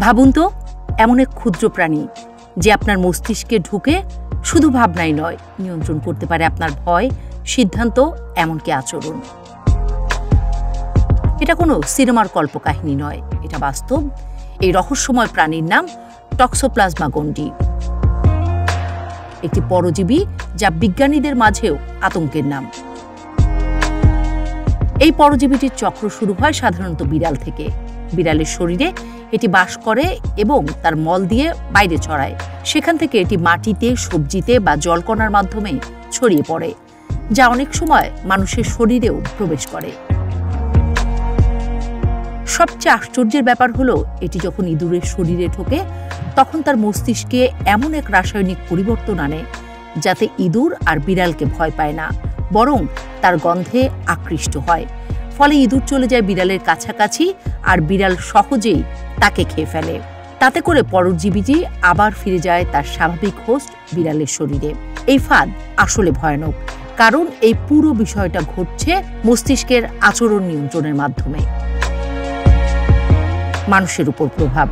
ভাবুন তো, এমন এক ক্ষুদ্র প্রাণী যে আপনার মস্তিষ্কে ঢুকে শুধু ভাবনাই নয়, নিয়ন্ত্রণ করতে পারে আপনার ভয়, সিদ্ধান্ত, এমনকি আচরণ। এটা কোনো সিনেমার কল্পকাহিনী নয়, এটা বাস্তব। এই রহস্যময় প্রাণীর নাম টক্সোপ্লাজমা গন্ডি, একটি পরজীবী যা বিজ্ঞানীদের মাঝেও আতঙ্কের নাম। এই পরজীবীটির চক্র শুরু হয় সাধারণত বিড়াল থেকে। বিড়ালের শরীরে এটি বাস করে এবং তার মল দিয়ে বাইরে ছড়ায়। সেখান থেকে এটি মাটিতে, সবজিতে বা জলকণার মাধ্যমে ছড়িয়ে পড়ে, যা অনেক সময় মানুষের শরীরেও প্রবেশ করে। সবচেয়ে আশ্চর্যের ব্যাপার হলো, এটি যখন ইঁদুরের শরীরে ঢোকে তখন তার মস্তিষ্কে এমন এক রাসায়নিক পরিবর্তন আনে যাতে ইঁদুর আর বিড়ালকে ভয় পায় না, বরং তার গন্ধে আকৃষ্ট হয়। ফলে ইঁদুর চলে যায় বিড়ালের কাছাকাছি আর বিড়াল সহজেই তাকে খেয়ে ফেলে। তাতে করে পরজীবীটি আবার ফিরে যায় তার স্বাভাবিক হোস্ট বিড়ালের শরীরে। এই ফাঁদ আসলে ভয়ানক, কারণ এই পুরো বিষয়টা ঘটছে মস্তিষ্কের আচরণ নিয়ন্ত্রণের মাধ্যমে। মানুষের উপর প্রভাব।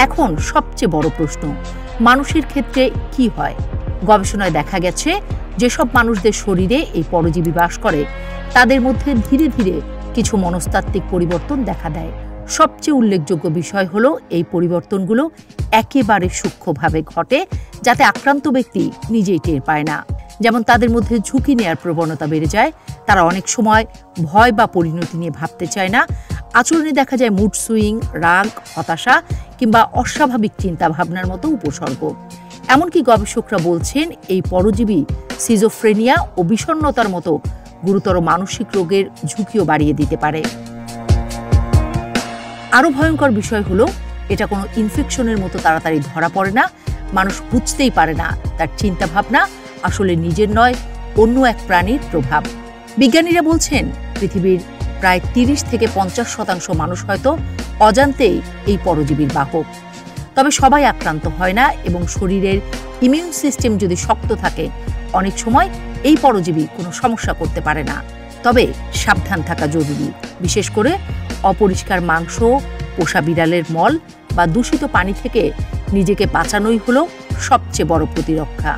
এখন সবচেয়ে বড় প্রশ্ন, মানুষের ক্ষেত্রে কি হয়? গবেষণায় দেখা গেছে যেসব মানুষদের শরীরে এই পরজীবী বাস করে তাদের মধ্যে ধীরে ধীরে কিছু মনস্তাত্ত্বিক পরিবর্তন দেখা দেয়। সবচেয়ে উল্লেখযোগ্য বিষয় হলো, এই পরিবর্তনগুলো একেবারে সূক্ষ্মভাবে ঘটে, যাতে আক্রান্ত ব্যক্তি নিজেই টের পায় না। যেমন তাদের মধ্যে ঝুঁকি নেয়ার প্রবণতা বেড়ে যায়, তারা অনেক সময় ভয় বা পরিণতি নিয়ে ভাবতে চায় না, আচরণে দেখা যায় মুড সুইং, রাগ, হতাশা কিংবা অস্বাভাবিক চিন্তা ভাবনার মতো উপসর্গ। এমনকি গবেষকরা বলছেন এই পরজীবী সিজোফ্রেনিয়া ও বিষণ্ণতার মতো গুরুতর মানসিক রোগের ঝুঁকিও বাড়িয়ে দিতে পারে। আরও ভয়ঙ্কর বিষয় হলো, এটা কোনো ইনফেকশনের মতো তাড়াতাড়ি ধরা পড়ে না। মানুষ বুঝতেই পারে না তার চিন্তা ভাবনা আসলে নিজের নয়, অন্য এক প্রাণীর প্রভাব। বিজ্ঞানীরা বলছেন পৃথিবীর প্রায় 30 থেকে 50% মানুষ হয়তো অজান্তেই এই পরজীবীর বাহক। তবে সবাই আক্রান্ত হয় না, এবং শরীরের ইমিউন সিস্টেম যদি শক্ত থাকে অনেক সময় এই পরজীবী কোনো সমস্যা করতে পারে না। তবে সাবধান থাকা জরুরি, বিশেষ করে অপরিষ্কার মাংস, পোষা বিড়ালের মল বা দূষিত পানি থেকে নিজেকে বাঁচানোই হলো সবচেয়ে বড় প্রতিরক্ষা।